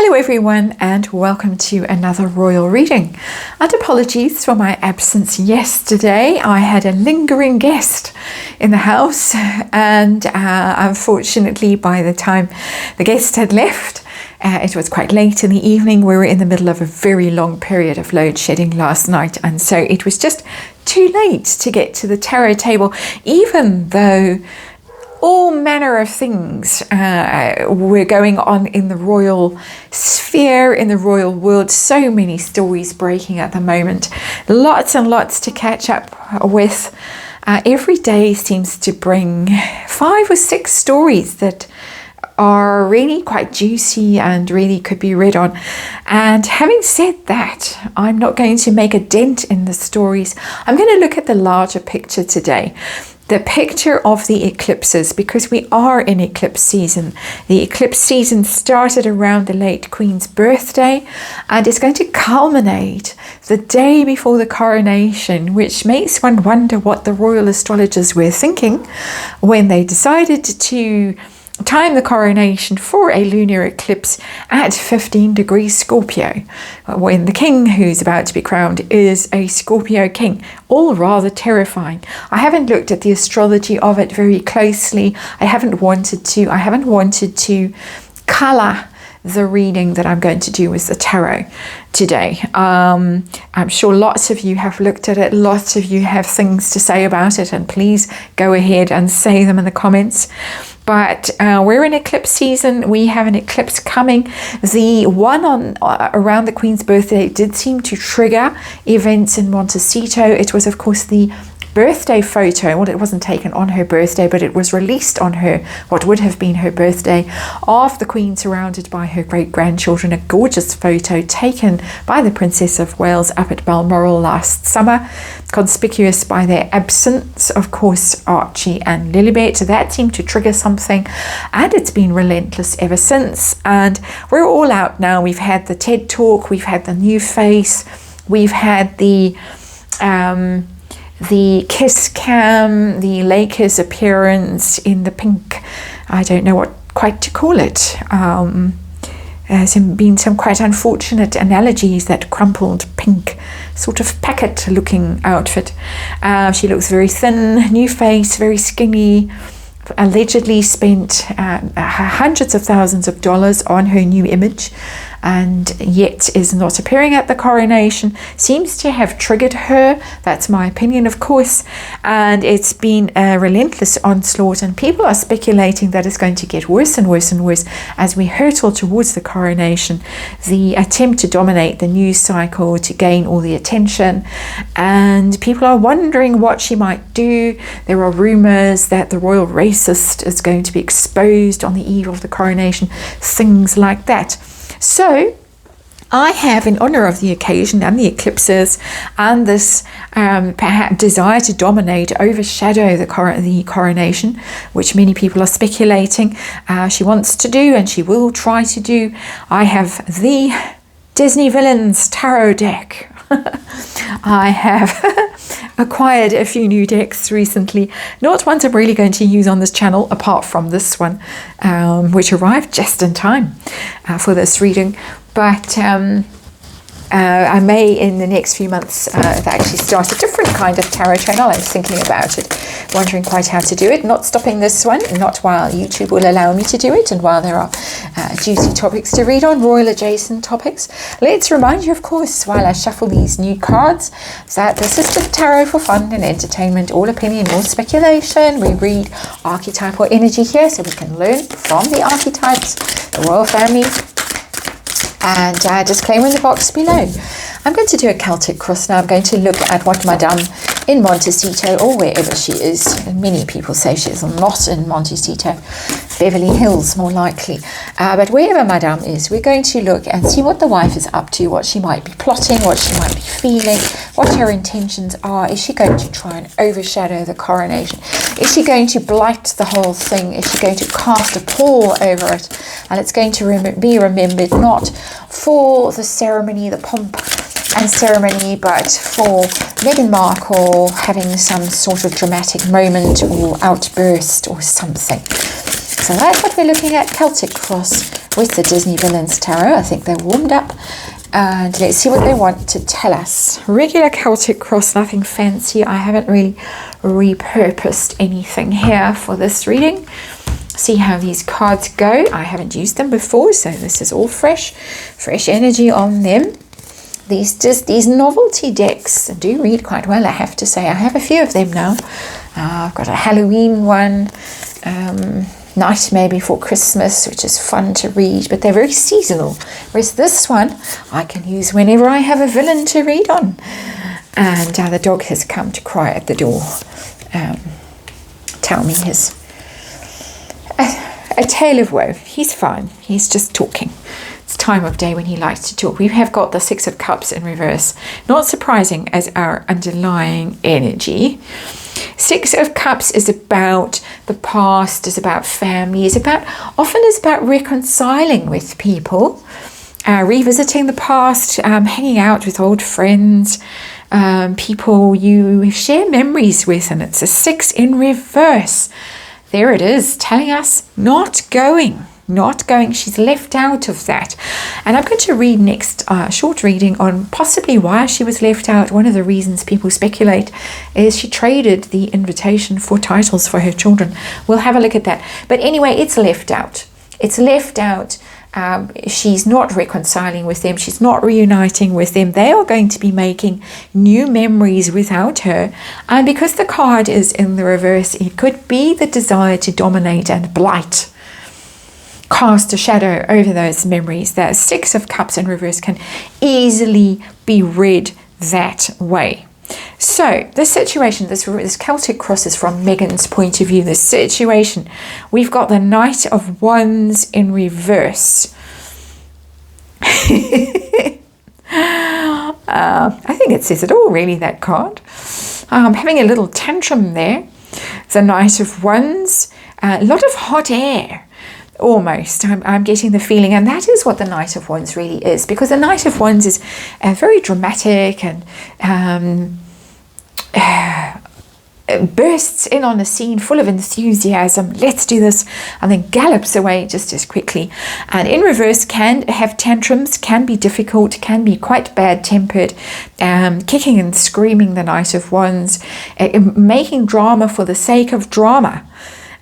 Hello everyone and welcome to another royal reading. And apologies for my absence yesterday. I had a lingering guest in the house and unfortunately by the time the guest had left, it was quite late in the evening. We were in the middle of a very long period of load shedding last night, and so it was just too late to get to the tarot table, even though all manner of things were going on in the royal sphere, in the royal world. So many stories breaking at the moment. Lots and lots to catch up with. Every day seems to bring 5 or 6 stories that are really quite juicy and really could be read on. And having said that, I'm not going to make a dent in the stories. I'm going to look at the larger picture today. The picture of the eclipses, because we are in eclipse season. The eclipse season started around the late Queen's birthday and it's going to culminate the day before the coronation, which makes one wonder what the royal astrologers were thinking when they decided to time the coronation for a lunar eclipse at 15 degrees Scorpio, when the king who's about to be crowned is a Scorpio king. All rather terrifying. I haven't looked at the astrology of it very closely. I haven't wanted to colour the reading that I'm going to do with the tarot today. I'm sure lots of you have looked at it, lots of you have things to say about it, and please go ahead and say them in the comments. But we're in eclipse season. We have an eclipse coming. The one on around the Queen's birthday did seem to trigger events in Montecito. It was, of course, the birthday photo. Well, it wasn't taken on her birthday, but it was released on her, what would have been her birthday, of the Queen surrounded by her great-grandchildren. A gorgeous photo taken by the Princess of Wales up at Balmoral last summer. Conspicuous by their absence, of course, Archie and Lilibet. That seemed to trigger something, and it's been relentless ever since. And we're all out now. We've had the TED Talk, we've had the new face, we've had the kiss cam, the Lakers appearance in the pink, I don't know what quite to call it. There's been some quite unfortunate analogies, that crumpled pink sort of packet looking outfit. She looks very thin, new face, very skinny, allegedly spent hundreds of thousands of dollars on her new image, and yet is not appearing at the coronation. Seems to have triggered her. That's my opinion, of course, and it's been a relentless onslaught, and people are speculating that it's going to get worse and worse and worse as we hurtle towards the coronation. The attempt to dominate the news cycle, to gain all the attention, and people are wondering what she might do. There are rumors that the royal racist is going to be exposed on the eve of the coronation, things like that. So I have, in honor of the occasion and the eclipses and this perhaps desire to dominate, overshadow the coronation, which many people are speculating she wants to do and she will try to do, I have the Disney Villains Tarot deck. I have acquired a few new decks recently, not ones I'm really going to use on this channel apart from this one, which arrived just in time for this reading. But I may in the next few months actually start a different kind of tarot channel. I was thinking about it, wondering quite how to do it. Not stopping this one, not while YouTube will allow me to do it, and while there are juicy topics to read on, royal adjacent topics. Let's remind you, of course, while I shuffle these new cards, that this is the tarot for fun and entertainment. All opinion, all speculation. We read archetypal energy here so we can learn from the archetypes, the royal family. And disclaimer in the box below. I'm going to do a Celtic Cross now. I'm going to look at what Madame in Montecito, or wherever she is. And many people say she's not in Montecito. Beverly Hills, more likely. But wherever Madame is, we're going to look and see what the wife is up to, what she might be plotting, what she might be feeling, what her intentions are. Is she going to try and overshadow the coronation? Is she going to blight the whole thing? Is she going to cast a pall over it? And it's going to be remembered not for the ceremony, the pomp and ceremony, but for Meghan Markle having some sort of dramatic moment or outburst or something. So that's what we're looking at, Celtic Cross with the Disney Villains Tarot. I think they're warmed up. And let's see what they want to tell us. Regular Celtic Cross, nothing fancy. I haven't really repurposed anything here for this reading. See how these cards go. I haven't used them before, so this is all fresh energy on them. These novelty decks do read quite well, I have to say. I have a few of them now. I've got a Halloween one, Nightmare Before Christmas, which is fun to read, but they're very seasonal. Whereas this one I can use whenever I have a villain to read on. And the dog has come to cry at the door. Tell me his a tale of woe. He's fine. He's just talking. It's time of day when he likes to talk. We have got the Six of Cups in reverse. Not surprising as our underlying energy. Six of Cups is about the past, is about family, often is about reconciling with people, revisiting the past, hanging out with old friends, people you share memories with, and it's a 6 in reverse. There it is, telling us not going. She's left out of that. And I'm going to read next short reading on possibly why she was left out. One of the reasons people speculate is she traded the invitation for titles for her children. We'll have a look at that. But anyway, it's left out. She's not reconciling with them. She's not reuniting with them. They are going to be making new memories without her. And because the card is in the reverse, it could be the desire to dominate and blight, cast a shadow over those memories. The Six of Cups in reverse can easily be read that way. So the situation, this Celtic Cross is from Meghan's point of view. The situation, we've got the Knight of Wands in reverse. I think it says it all, really, that card. Having a little tantrum there. The Knight of Wands, a lot of hot air. Almost, I'm getting the feeling, and that is what the Knight of Wands really is, because the Knight of Wands is very dramatic and bursts in on a scene full of enthusiasm. Let's do this, and then gallops away just as quickly. And in reverse can have tantrums, can be difficult, can be quite bad-tempered, kicking and screaming, the Knight of Wands, making drama for the sake of drama.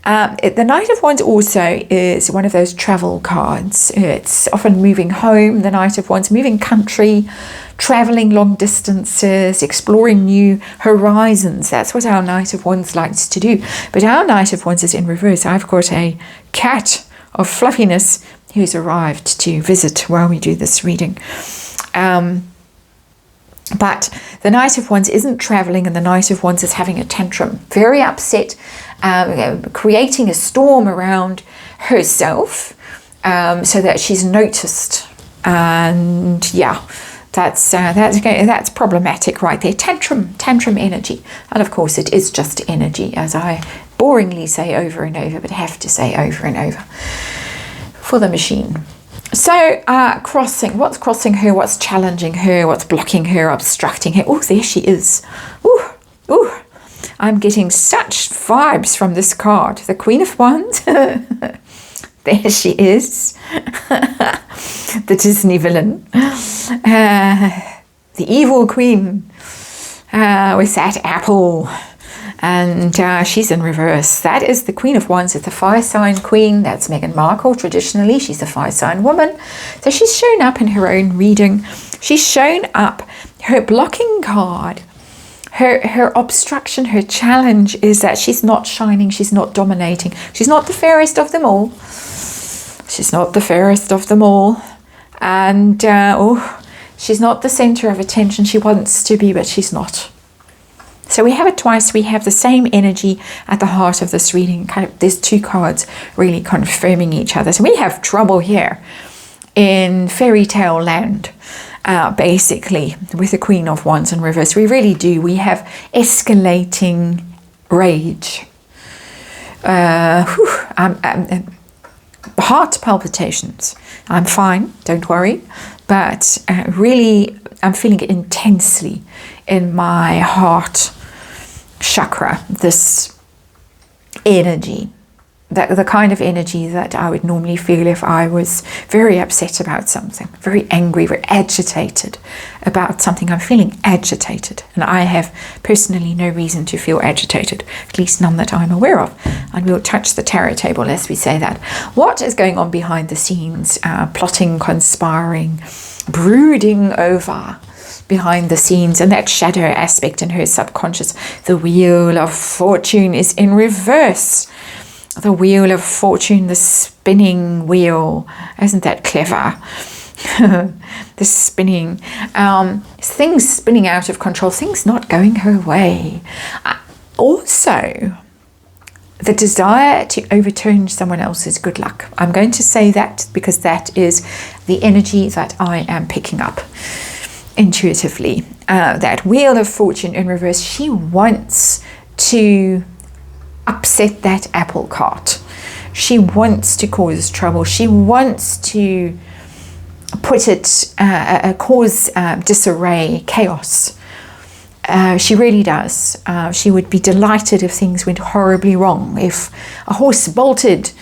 The Knight of Wands also is one of those travel cards. It's often moving home, the Knight of Wands, moving country, traveling long distances, exploring new horizons. That's what our Knight of Wands likes to do. But our Knight of Wands is in reverse. I've got a cat of fluffiness who's arrived to visit while we do this reading. But the Knight of Wands isn't traveling, and the Knight of Wands is having a tantrum, very upset, creating a storm around herself, so that she's noticed. And yeah, that's problematic right there. Tantrum energy. And of course it is just energy, as I boringly say over and over, but have to say over and over for the machine. So crossing, what's crossing her, what's challenging her, what's blocking her, obstructing her? Oh, there she is. Ooh, I'm getting such vibes from this card. The Queen of Wands. There she is. The Disney villain. The evil queen with that apple. And she's in reverse. That is the Queen of Wands. It's the fire sign queen. That's Meghan Markle. Traditionally, she's a fire sign woman. So she's shown up in her own reading. She's shown up. Her blocking card, her obstruction, her challenge is that she's not shining. She's not dominating. She's not the fairest of them all. She's not the fairest of them all. And she's not the center of attention. She wants to be, but she's not. So we have it twice. We have the same energy at the heart of this reading. Kind of, there's two cards really confirming each other. So we have trouble here in fairy tale land, basically, with the Queen of Wands in reverse. We really do. We have escalating rage. Heart palpitations. I'm fine, don't worry. But really, I'm feeling it intensely in my heart chakra, this energy. the kind of energy that I would normally feel if I was very upset about something, very angry, very agitated about something. I'm feeling agitated, and I have personally no reason to feel agitated, at least none that I'm aware of. And we'll touch the tarot table as we say that. What is going on behind the scenes? Plotting, conspiring, brooding over behind the scenes, and that shadow aspect in her subconscious. The Wheel of Fortune is in reverse. The Wheel of Fortune, the spinning wheel. Isn't that clever? The spinning. Things spinning out of control, things not going her way. Also, the desire to overturn someone else's good luck. I'm going to say that because that is the energy that I am picking up intuitively. That Wheel of Fortune in reverse, she wants to upset that apple cart. She wants to cause trouble. She wants to put it, cause disarray, chaos. She really does. She would be delighted if things went horribly wrong. If a horse bolted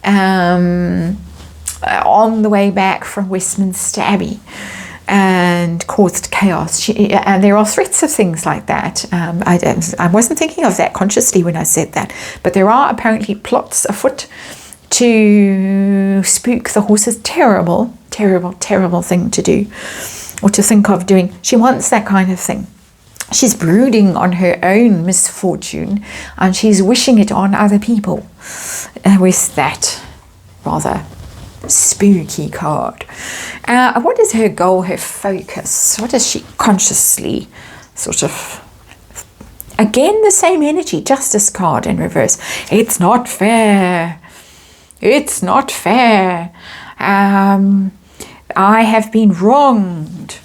on the way back from Westminster Abbey and caused chaos. And there are threats of things like that. I wasn't thinking of that consciously when I said that, but there are apparently plots afoot to spook the horses. Terrible, terrible, terrible thing to do, or to think of doing. She wants that kind of thing. She's brooding on her own misfortune, and she's wishing it on other people with that rather spooky card. What is her goal, her focus? What does she consciously sort of... Again, the same energy, Justice card in reverse. It's not fair. It's not fair. I have been wronged.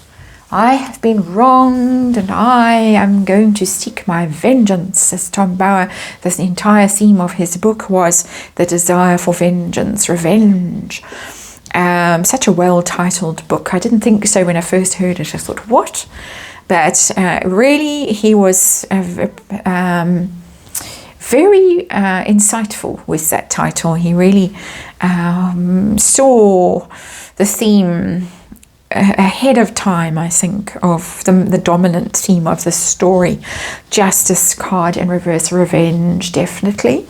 I have been wronged, and I am going to seek my vengeance. As Tom Bauer, the entire theme of his book was the desire for vengeance, revenge. Such a well-titled book. I didn't think so when I first heard it. I thought, what? But really, he was very insightful with that title. He really saw the theme ahead of time, I think, of the dominant theme of the story. Justice card in reverse, revenge, definitely.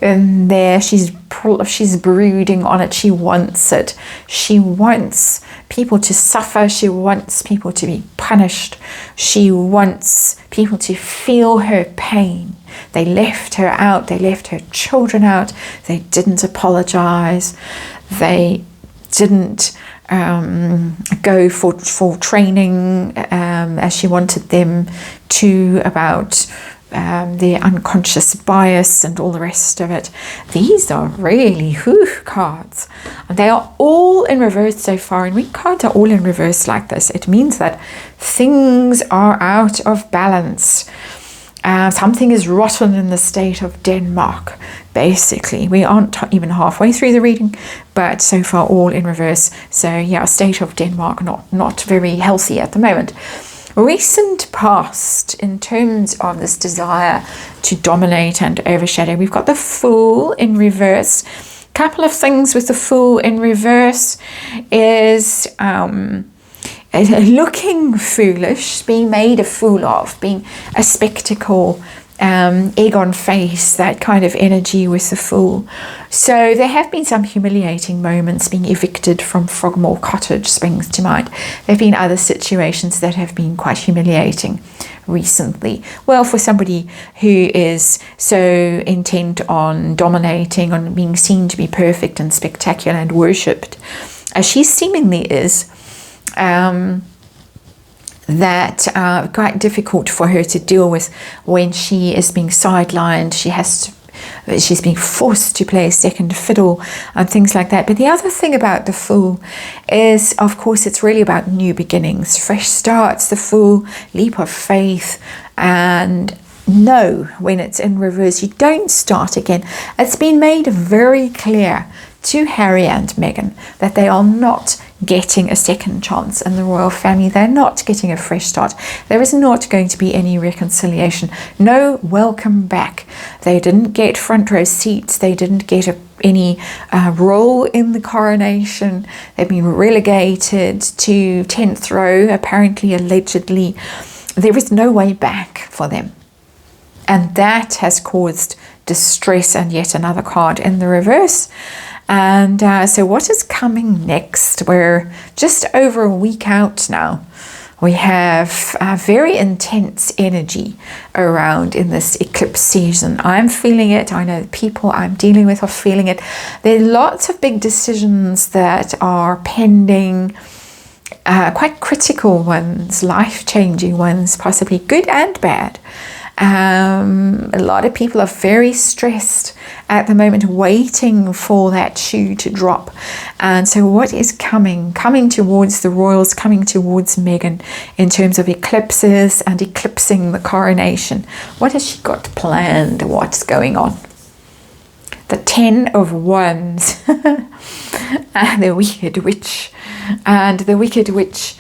And there she's brooding on it. She wants it. She wants people to suffer. She wants people to be punished. She wants people to feel her pain. They left her out. They left her children out. They didn't apologize. They didn't go for training as she wanted them to, about their unconscious bias and all the rest of it. These are really cards, and they are all in reverse so far. And when cards are all in reverse like this, it means that things are out of balance. Something is rotten in the state of Denmark, basically. We aren't even halfway through the reading, but so far all in reverse. So yeah, state of Denmark not very healthy at the moment. Recent past, in terms of this desire to dominate and overshadow, we've got the Fool in reverse. Couple of things with the Fool in reverse is looking foolish, being made a fool of, being a spectacle, egg on face, that kind of energy with the Fool. So there have been some humiliating moments. Being evicted from Frogmore Cottage springs to mind. There have been other situations that have been quite humiliating recently. Well, for somebody who is so intent on dominating, on being seen to be perfect and spectacular and worshipped, as she seemingly is, that quite difficult for her to deal with when she is being sidelined. She's being forced to play second fiddle and things like that. But the other thing about the Fool is, of course, it's really about new beginnings, fresh starts. The Fool, leap of faith, and no, when it's in reverse, you don't start again. It's been made very clear to Harry and Meghan that they are not getting a second chance in the royal family. They're not getting a fresh start. There is not going to be any reconciliation. No welcome back. They didn't get front row seats. They didn't get any role in the coronation. They've been relegated to 10th row, apparently, allegedly. There is no way back for them. And that has caused distress, and yet another card in the reverse. And so what is coming next? We're just over a week out now. We have very intense energy around in this eclipse season. I'm feeling it. I know the people I'm dealing with are feeling it. There are lots of big decisions that are pending, quite critical ones, life-changing ones, possibly good and bad. A lot of people are very stressed at the moment, waiting for that shoe to drop. And so what is coming towards the royals, coming towards Meghan in terms of eclipses and eclipsing the coronation? What has she got planned? What's going on? The 10 of Wands and the Wicked Witch. And the Wicked Witch,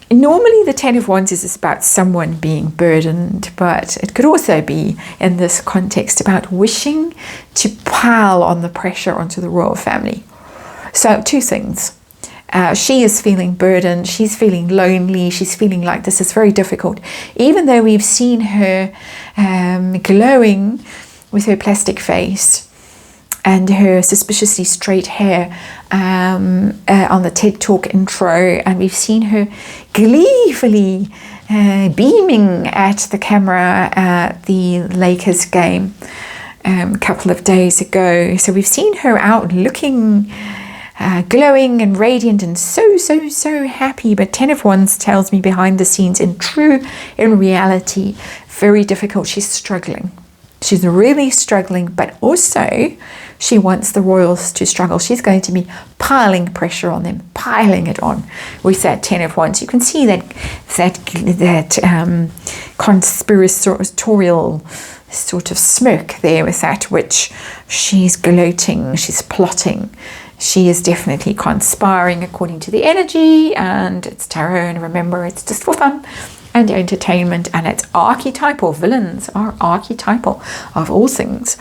normally the 10 of Wands is about someone being burdened, but it could also be in this context about wishing to pile on the pressure onto the royal family. So two things. She is feeling burdened, she's feeling lonely, she's feeling like this is very difficult. Even though we've seen her glowing with her plastic face and her suspiciously straight hair on the TED Talk intro, and we've seen her gleefully beaming at the camera at the Lakers game a couple of days ago. So we've seen her out looking glowing and radiant and so happy. But 10 of Wands tells me behind the scenes, in reality, very difficult. She's struggling. She's really struggling, but also she wants the royals to struggle. She's going to be piling pressure on them, piling it on with that 10 of Wands. You can see that conspiratorial sort of smirk there with that witch. She's gloating, she's plotting. She is definitely conspiring according to the energy, and it's tarot, and remember, it's just for fun and entertainment, and it's archetypal. Villains are archetypal of all things.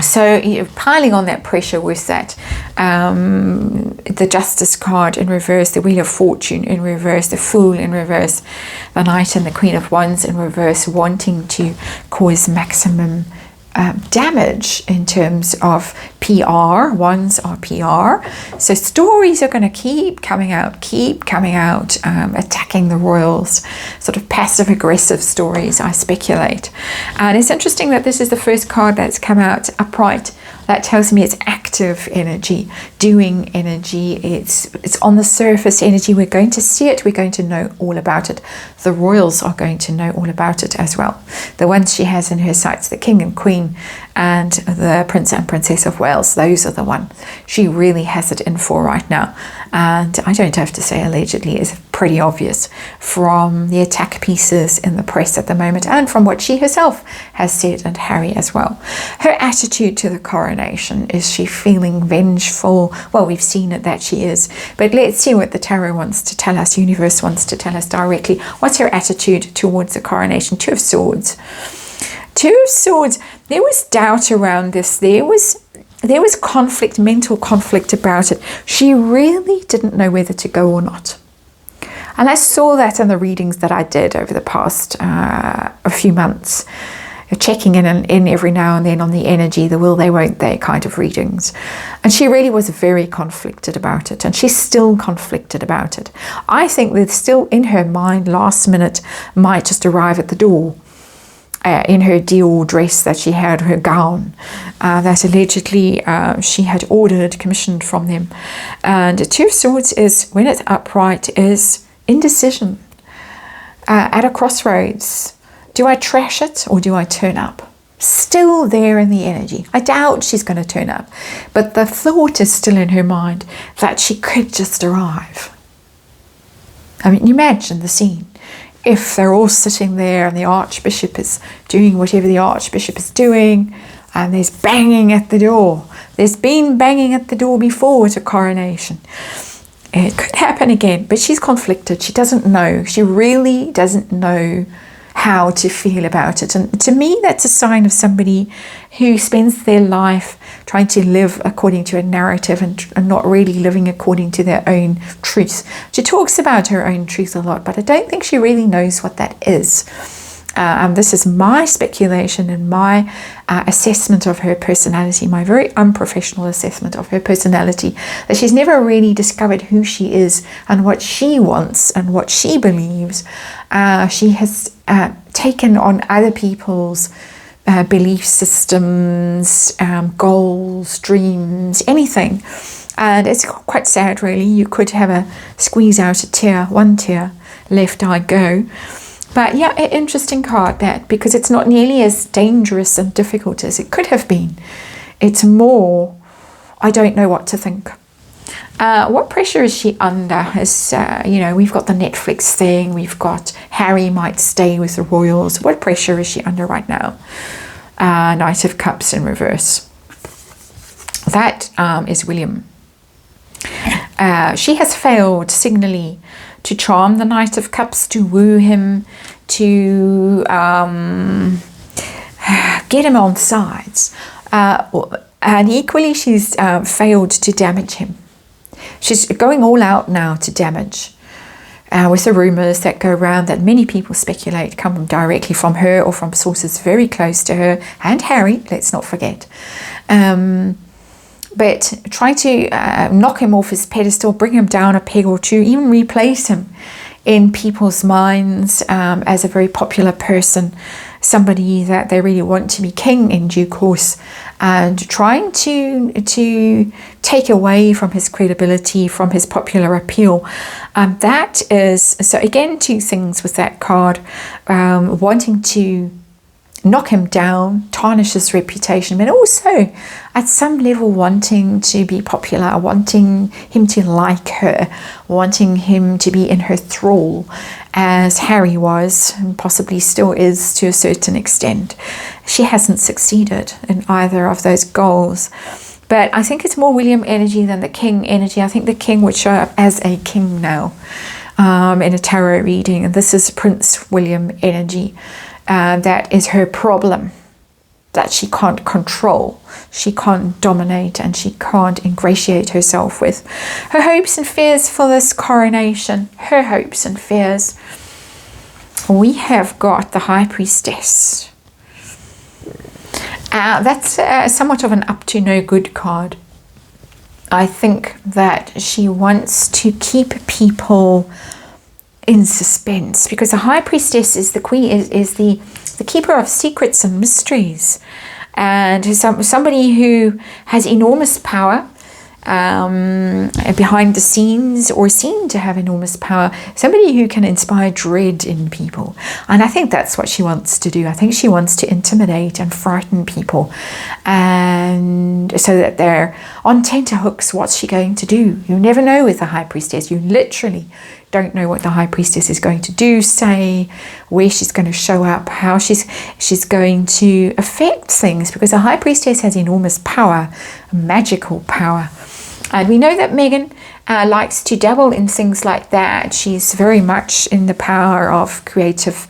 So you're piling on that pressure with that. The Justice card in reverse, the Wheel of Fortune in reverse, the Fool in reverse, the Knight and the Queen of Wands in reverse, wanting to cause maximum damage in terms of PR. Wands are PR. So stories are going to keep coming out, attacking the royals, sort of passive aggressive stories, I speculate. And it's interesting that this is the first card that's come out upright. That tells me it's active energy, doing energy. It's on the surface energy. We're going to see it. We're going to know all about it. The royals are going to know all about it as well. The ones she has in her sights, the King and Queen and the Prince and Princess of Wales, those are the ones she really has it in for right now. And I don't have to say allegedly, it's pretty obvious from the attack pieces in the press at the moment and from what she herself has said, and Harry as well. Her attitude to the coronation, is she feeling vengeful? Well, we've seen it that she is, but let's see what the tarot wants to tell us, universe wants to tell us directly. What's her attitude towards the coronation? Two of Swords. Two of Swords. There was doubt around this. There was conflict, mental conflict about it. She really didn't know whether to go or not. And I saw that in the readings that I did over the past a few months, checking in every now and then on the energy, the will they, won't they kind of readings. And she really was very conflicted about it, and she's still conflicted about it. I think that still in her mind, last minute might just arrive at the door. In her Dior dress that she had, her gown, that allegedly she had ordered, commissioned from them. And Two of Swords is, when it's upright, is indecision. At a crossroads. Do I trash it or do I turn up? Still there in the energy. I doubt she's going to turn up. But the thought is still in her mind that she could just arrive. I mean, imagine the scene. If they're all sitting there and the Archbishop is doing whatever the Archbishop is doing, And there's banging at the door. There's been banging at the door before at a coronation. It could happen again, but she's conflicted. She doesn't know. She really doesn't know how to feel about it. And to me, that's a sign of somebody who spends their life trying to live according to a narrative and not really living according to their own truth. She talks about her own truth a lot, but I don't think she really knows what that is. This is my speculation and my assessment of her personality, my very unprofessional assessment of her personality, that she's never really discovered who she is and what she wants and what she believes. She has taken on other people's belief systems, goals, dreams, anything. And it's quite sad, really. You could have a squeeze out a tear, one tear, left eye go. But yeah, an interesting card, that, because it's not nearly as dangerous and difficult as it could have been. It's more, I don't know what to think. What pressure is she under? We've got the Netflix thing. We've got Harry might stay with the royals. What pressure is she under right now? Knight of Cups in reverse. That is William. She has failed signally to charm the Knight of Cups, to woo him, to get him on sides. And equally, she's failed to damage him. She's going all out now to damage. With the rumours that go around that many people speculate come directly from her or from sources very close to her and Harry, let's not forget. But try to knock him off his pedestal, bring him down a peg or two, even replace him in people's minds as a very popular person, somebody that they really want to be king in due course, and trying to take away from his credibility, from his popular appeal. That is, so again, two things with that card, wanting to knock him down, tarnish his reputation, but also at some level wanting to be popular, wanting him to like her, wanting him to be in her thrall, as Harry was and possibly still is to a certain extent. She hasn't succeeded in either of those goals. But I think it's more William energy than the King energy. I think the King would show up as a king now in a tarot reading, and this is Prince William energy. That is her problem, that she can't control, she can't dominate, and she can't ingratiate herself with. Her hopes and fears for this coronation, her hopes and fears. We have got the High Priestess. That's somewhat of an up to no good card. I think that she wants to keep people in suspense, because the High Priestess is the queen, is the keeper of secrets and mysteries, and somebody who has enormous power behind the scenes, or seen to have enormous power, somebody who can inspire dread in people. And I think that's what she wants to do. I think she wants to intimidate and frighten people, and so that they're on tenterhooks. What's she going to do? You never know with the High Priestess. You literally don't know what the High Priestess is going to do, say, where she's going to show up, how she's going to affect things, because the High Priestess has enormous power, magical power. And we know that Meghan likes to dabble in things like that. She's very much in the power of creative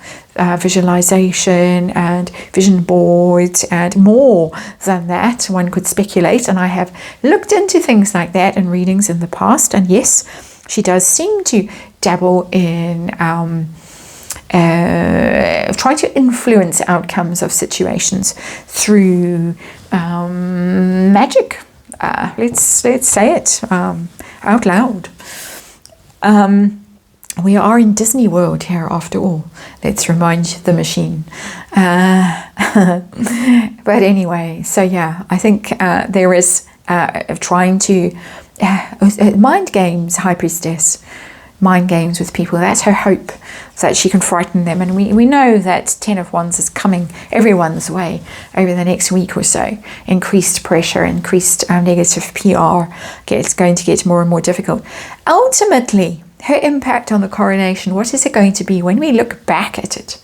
visualization and vision boards, and more than that, one could speculate. And I have looked into things like that in readings in the past, and yes, she does seem to dabble in trying to influence outcomes of situations through magic. Let's say it out loud. We are in Disney World here, after all. Let's remind the machine. But anyway, so yeah, I think there is trying to mind games, High Priestess, mind games with people. That's her hope, that she can frighten them. And we know that 10 of Wands is coming everyone's way over the next week or so. Increased pressure, increased negative PR. It's going to get more and more difficult. Ultimately, her impact on the coronation, what is it going to be when we look back at it?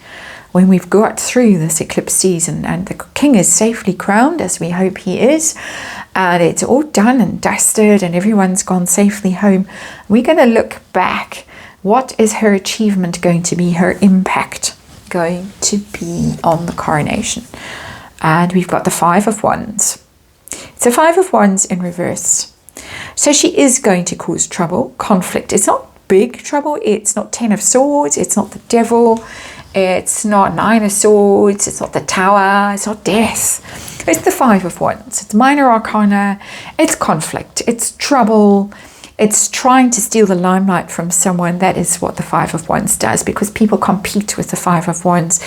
when we've got through this eclipse season and the king is safely crowned, as we hope he is, and it's all done and dusted and everyone's gone safely home, we're going to look back. What is her achievement going to be, her impact going to be on the coronation? And we've got the Five of Wands. It's a Five of Wands in reverse. So she is going to cause trouble, conflict. It's not big trouble. It's not Ten of Swords. It's not the devil. It's not Nine of Swords. It's not the Tower. It's not death. It's the Five of Wands. It's minor arcana. It's conflict. It's trouble. It's trying to steal the limelight from someone. That is what the Five of Wands does, because people compete with the Five of Wands.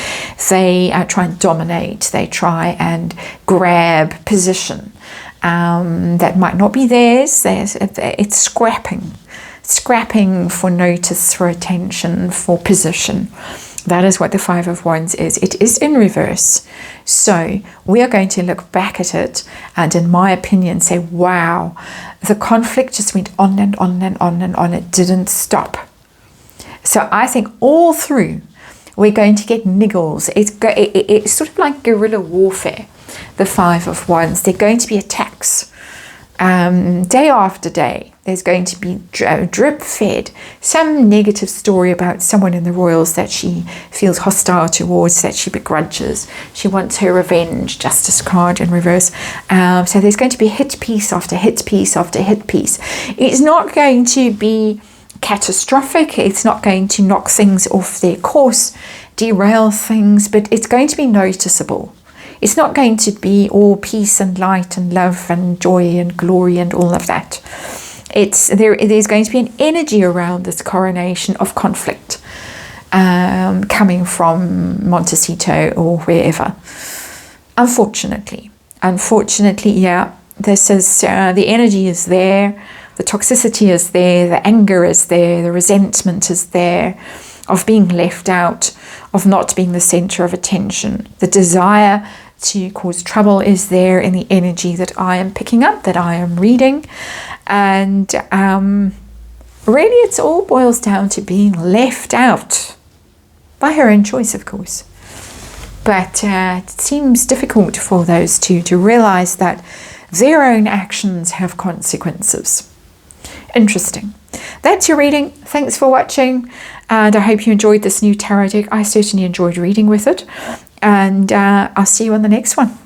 They try and dominate. They try and grab position that might not be theirs. It's scrapping for notice, for attention, for position. That is what the Five of Wands is. It is in reverse. So we are going to look back at it and, in my opinion, say, wow, the conflict just went on and on and on and on. It didn't stop. So I think all through we're going to get niggles. It's sort of like guerrilla warfare, the Five of Wands. They're going to be attacks. Day after day, there's going to be drip fed some negative story about someone in the royals that she feels hostile towards, that she begrudges. She wants her revenge, Justice card in reverse. So there's going to be hit piece after hit piece after hit piece. It's not going to be catastrophic. It's not going to knock things off their course, derail things, but it's going to be noticeable. It's not going to be all peace and light and love and joy and glory and all of that. There's going to be an energy around this coronation of conflict coming from Montecito or wherever. Unfortunately, yeah, this is the energy is there, the toxicity is there, the anger is there, the resentment is there, of being left out, of not being the center of attention. The desire to cause trouble is there in the energy that I am picking up, that I am reading. And really it's all boils down to being left out by her own choice, of course. But it seems difficult for those two to realize that their own actions have consequences. Interesting. That's your reading. Thanks for watching, and I hope you enjoyed this new tarot deck. I certainly enjoyed reading with it, and I'll see you on the next one.